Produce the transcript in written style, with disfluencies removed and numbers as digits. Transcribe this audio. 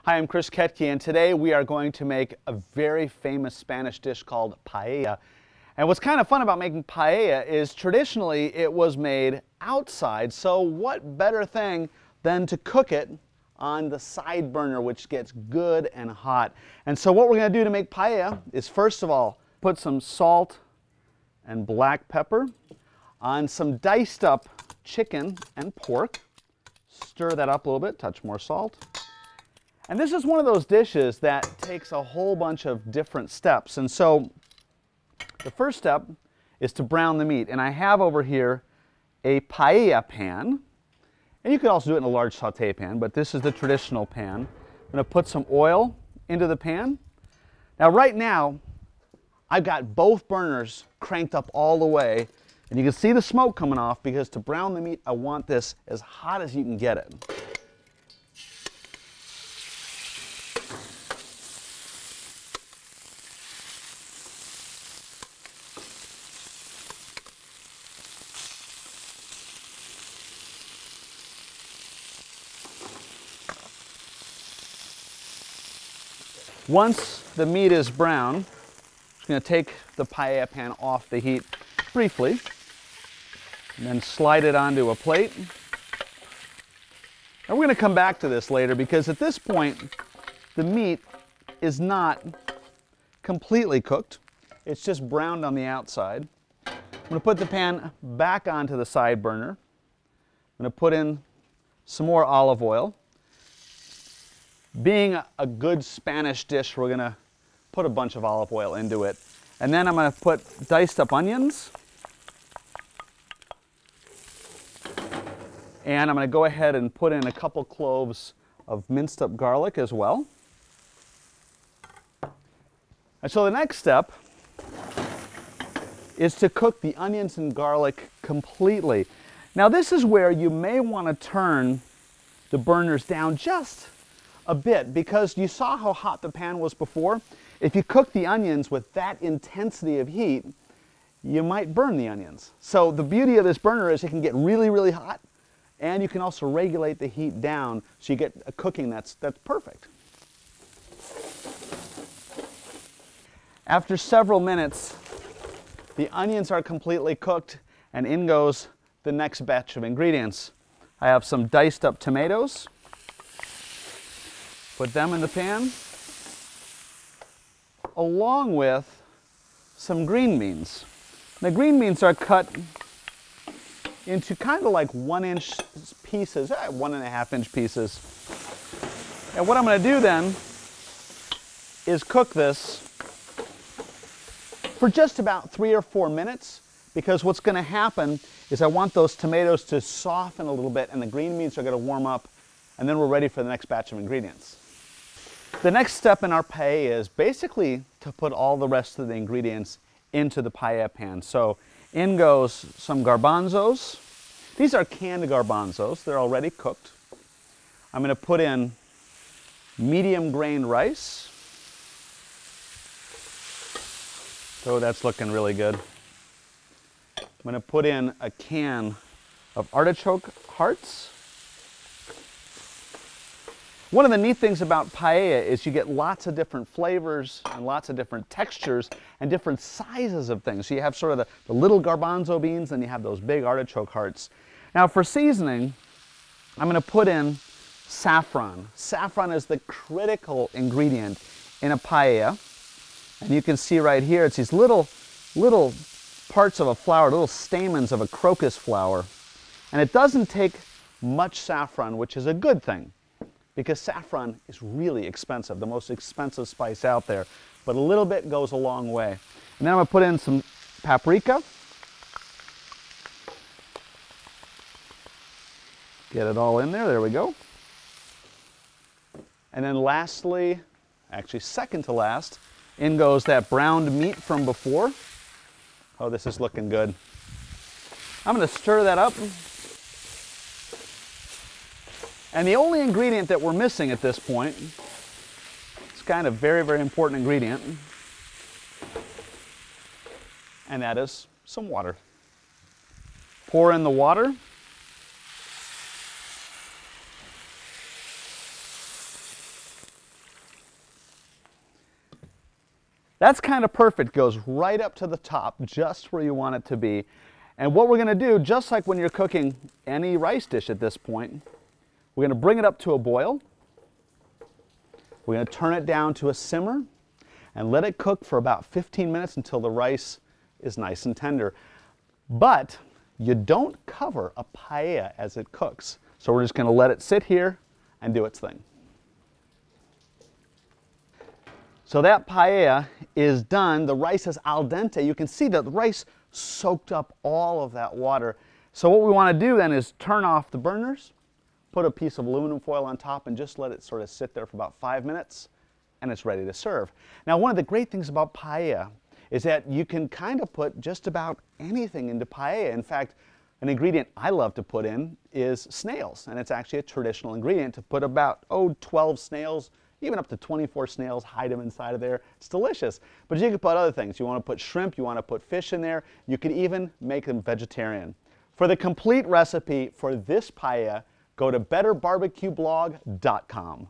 Hi, I'm Chris Ketke, and today we are going to make a very famous Spanish dish called paella. And what's kind of fun about making paella is traditionally it was made outside, so what better thing than to cook it on the side burner, which gets good and hot. And so what we're going to do to make paella is, first of all, put some salt and black pepper on some diced up chicken and pork. Stir that up a little bit, touch more salt. And this is one of those dishes that takes a whole bunch of different steps. And so the first step is to brown the meat. And I have over here a paella pan. And you could also do it in a large saute pan, but this is the traditional pan. I'm going to put some oil into the pan. Now right now, I've got both burners cranked up all the way. And you can see the smoke coming off because to brown the meat, I want this as hot as you can get it. Once the meat is brown, I'm just going to take the paella pan off the heat briefly, and then slide it onto a plate. And we're going to come back to this later because at this point, the meat is not completely cooked. It's just browned on the outside. I'm going to put the pan back onto the side burner. I'm going to put in some more olive oil. Being a good Spanish dish, we're going to put a bunch of olive oil into it. And then I'm going to put diced up onions. And I'm going to go ahead and put in a couple cloves of minced up garlic as well. And so the next step is to cook the onions and garlic completely. Now this is where you may want to turn the burners down just a bit because you saw how hot the pan was before. If you cook the onions with that intensity of heat, you might burn the onions. So the beauty of this burner is it can get really, really hot, and you can also regulate the heat down so you get a cooking that's perfect. After several minutes, the onions are completely cooked, and in goes the next batch of ingredients. I have some diced up tomatoes. Put them in the pan, along with some green beans. The green beans are cut into kind of like 1-inch pieces, 1.5-inch pieces. And what I'm going to do then is cook this for just about 3 or 4 minutes, because what's going to happen is I want those tomatoes to soften a little bit and the green beans are going to warm up, and then we're ready for the next batch of ingredients. The next step in our paella is basically to put all the rest of the ingredients into the paella pan. So in goes some garbanzos. These are canned garbanzos. They're already cooked. I'm going to put in medium grain rice. Oh, that's looking really good. I'm going to put in a can of artichoke hearts. One of the neat things about paella is you get lots of different flavors and lots of different textures and different sizes of things. So you have sort of the little garbanzo beans, and you have those big artichoke hearts. Now for seasoning, I'm going to put in saffron. Saffron is the critical ingredient in a paella. And you can see right here, it's these little parts of a flower, little stamens of a crocus flower. And it doesn't take much saffron, which is a good thing, because saffron is really expensive, the most expensive spice out there. But a little bit goes a long way. And then I'm going to put in some paprika. Get it all in there, there we go. And then lastly, actually second to last, in goes that browned meat from before. Oh, this is looking good. I'm going to stir that up. And the only ingredient that we're missing at this point, it's kind of very, very important ingredient, and that is some water. Pour in the water. That's kind of perfect. Goes right up to the top, just where you want it to be. And what we're going to do, just like when you're cooking any rice dish at this point, we're going to bring it up to a boil. We're going to turn it down to a simmer and let it cook for about 15 minutes until the rice is nice and tender. But you don't cover a paella as it cooks. So we're just going to let it sit here and do its thing. So that paella is done. The rice is al dente. You can see that the rice soaked up all of that water. So what we want to do then is turn off the burners, put a piece of aluminum foil on top, and just let it sort of sit there for about 5 minutes, and it's ready to serve. Now, one of the great things about paella is that you can kind of put just about anything into paella. In fact, an ingredient I love to put in is snails, and it's actually a traditional ingredient to put about, 12 snails, even up to 24 snails, hide them inside of there. It's delicious. But you can put other things. You want to put shrimp, you want to put fish in there. You could even make them vegetarian. For the complete recipe for this paella, go to betterbarbecueblog.com.